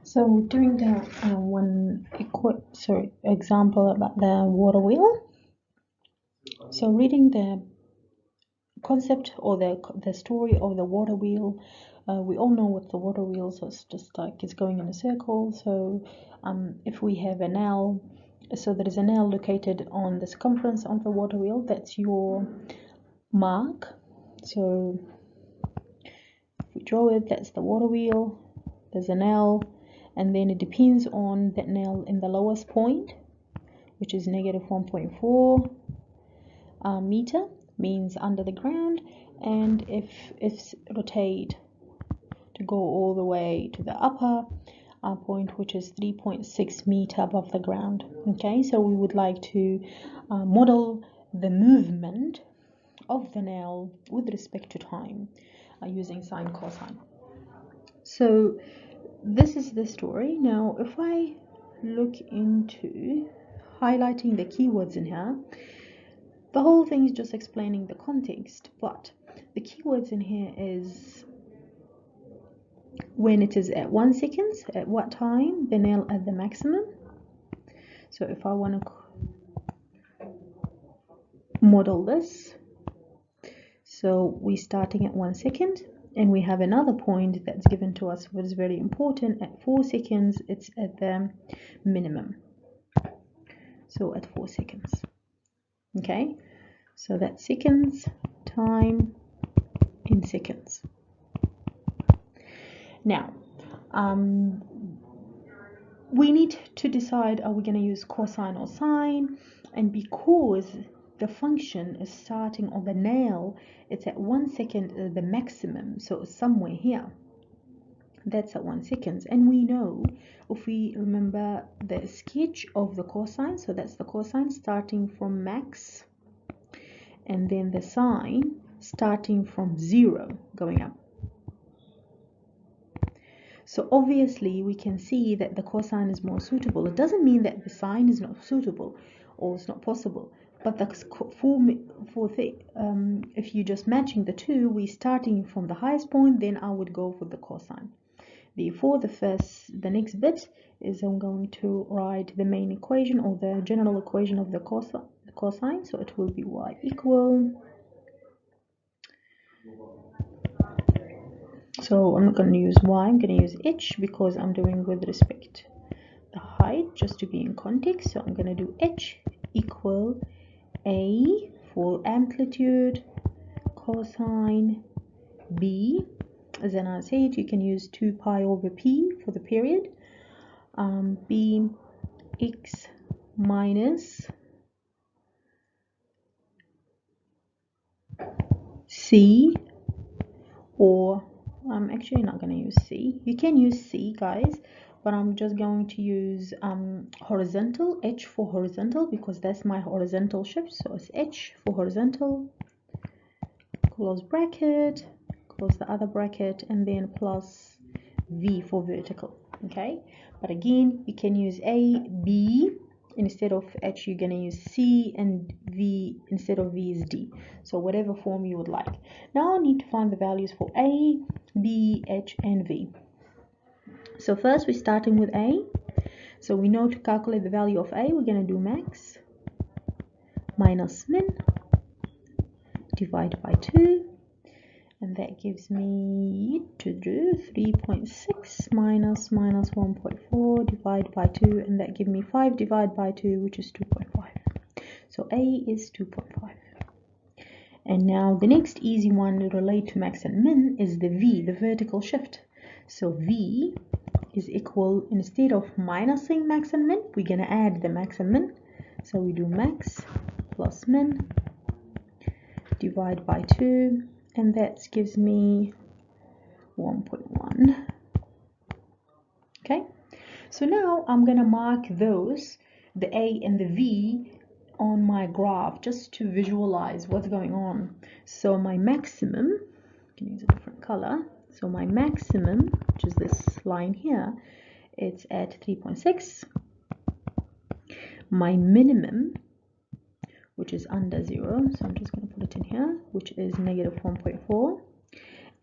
So we're doing the example about the water wheel. So reading the concept or the story of the water wheel, we all know what the water wheel is. So it's just like it's going in a circle. So if we have an L, so there is an L located on the circumference of the water wheel. That's your mark. So if we draw it, that's the water wheel. There's an L, and then it depends on that nail in the lowest point, which is negative 1.4 meter, means under the ground. And if it's rotate to go all the way to the upper point, which is 3.6 meter above the ground. Okay, so we would like to model the movement of the nail with respect to time using sine cosine. So this is the story. Now if I look into highlighting the keywords in here, the whole thing is just explaining the context, but the keywords in here is when it is at 1 second, at what time the nail at the maximum. So if I want to model this, so we're starting at 1 second, and we have another point that's given to us, what is very important, at 4 seconds. It's at the minimum, so at 4 seconds. Okay, so that's seconds, time in seconds. Now we need to decide, are we going to use cosine or sine? And because the function is starting on the nail, it's at 1 second, the maximum, so it's somewhere here. That's at 1 second, and we know, if we remember the sketch of the cosine, so that's the cosine starting from max, and then the sine starting from 0 going up. So obviously we can see that the cosine is more suitable. It doesn't mean that the sine is not suitable or it's not possible, but if you're just matching the two, we're starting from the highest point, then I would go for the cosine. Therefore the next bit is I'm going to write the main equation or the general equation of the cosine. So it will be y equal, so I'm not going to use y, I'm going to use h because I'm doing with respect the height, just to be in context. So I'm going to do h equal a for amplitude cosine b. As then I said, you can use 2 pi over p for the period, b x minus c, or I'm actually not going to use c. You can use c, guys, but I'm just going to use horizontal, h for horizontal, because that's my horizontal shift. So it's h for horizontal, close bracket, close the other bracket, and then plus v for vertical. Okay, but again, you can use a, b. Instead of h, you're going to use c, and v instead of v is d. So whatever form you would like. Now I need to find the values for a, b, h, and v. So first we're starting with a. So we know to calculate the value of a, we're going to do max minus min divided by 2. And that gives me to do 3.6 minus 1.4 divided by 2, and that gives me 5 divided by 2, which is 2.5. So A is 2.5. And now the next easy one to relate to max and min is the V, the vertical shift. So V is equal, instead of minusing max and min, we're going to add the max and min. So we do max plus min divided by 2. And that gives me 1.1. Okay, so now I'm going to mark those, the A and the V, on my graph just to visualize what's going on. So my maximum, I can use a different color. So my maximum, which is this line here, it's at 3.6. My minimum, which is under 0, so I'm just going to put it in here, which is negative 1.4.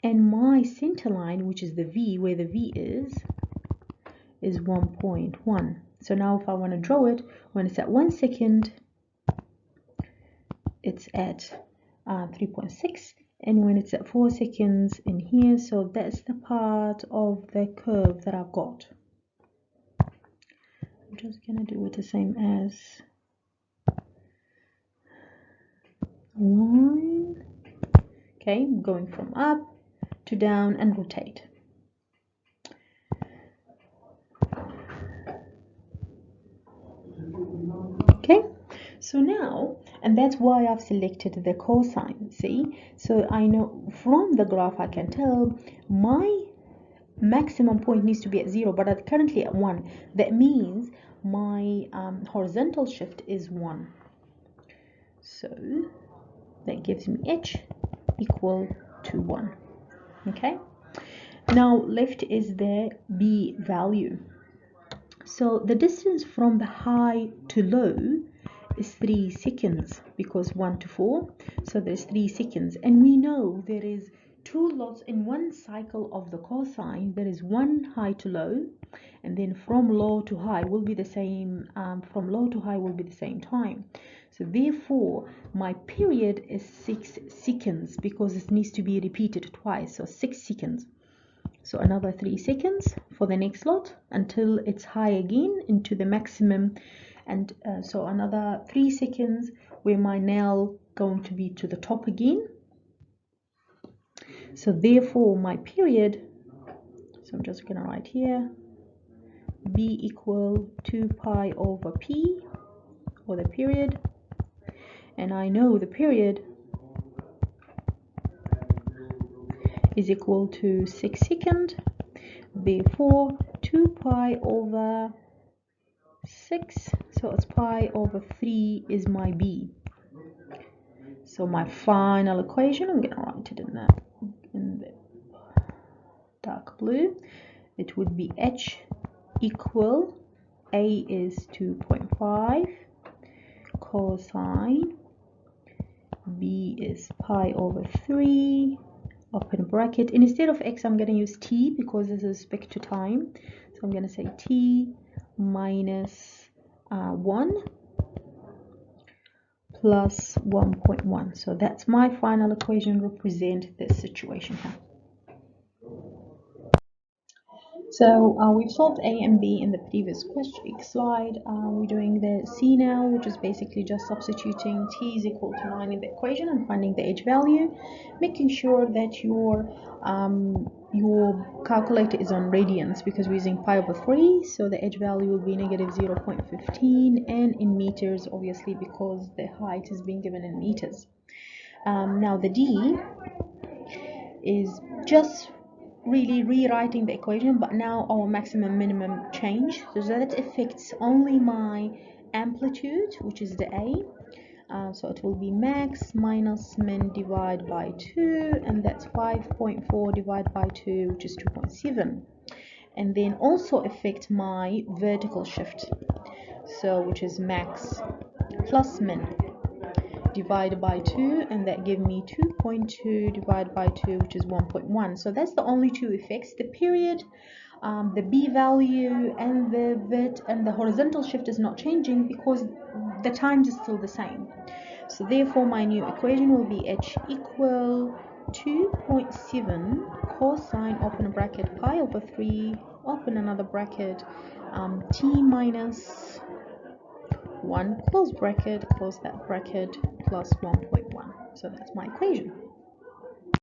And my center line, which is the V, where the V is is 1.1. So now if I want to draw it, when it's at 1 second, it's at 3.6, and when it's at 4 seconds in here, so that's the part of the curve that I've got. I'm just gonna do it the same as line. Okay, going from up to down and rotate. Okay, so now, and that's why I've selected the cosine, see? So I know from the graph I can tell my maximum point needs to be at 0, but I'm currently at 1. That means my horizontal shift is 1. So that gives me h equal to 1. Okay, now left is the b value. So the distance from the high to low is 3 seconds, because 1 to 4, so there's 3 seconds, and we know there is 2 lots in one cycle of the cosine. There is one high to low, and then from low to high will be the same. From low to high will be the same time. So therefore my period is 6 seconds, because it needs to be repeated twice, so 6 seconds. So another 3 seconds for the next lot until it's high again into the maximum, and so another 3 seconds where my nail going to be to the top again. So therefore my period, so I'm just going to write here b equal 2 pi over p, or the period, and I know the period is equal to 6 seconds. Therefore 2 pi over 6, so it's pi over 3 is my b. So my final equation, I'm going to write it in the dark blue, it would be h equal, a is 2.5 cosine, b is pi over 3, open bracket, and instead of x I'm going to use t because this is respect to time, so I'm going to say t minus 1 plus 1.1. So that's my final equation, represent this situation here. So we've solved A and B in the previous slide. We're doing the C now, which is basically just substituting t is equal to 9 in the equation and finding the h value, making sure that your calculator is on radians, because we're using pi over 3, so the h value will be negative 0.15, and in meters obviously because the height is being given in meters. Now the D is just really rewriting the equation, but now our maximum minimum change, so that affects only my amplitude, which is the A. So it will be max minus min divided by 2, and that's 5.4 divided by 2, which is 2.7. And then also affect my vertical shift, so which is max plus min divided by 2, and that give me 2.2 divided by 2, which is 1.1. So that's the only two effects: the period, the b value, and the horizontal shift is not changing because the times is still the same. So therefore my new equation will be h equal 2.7 cosine, open a bracket, pi over 3, open another bracket, t minus 1, close bracket, close that bracket, plus 1.1. So that's my equation.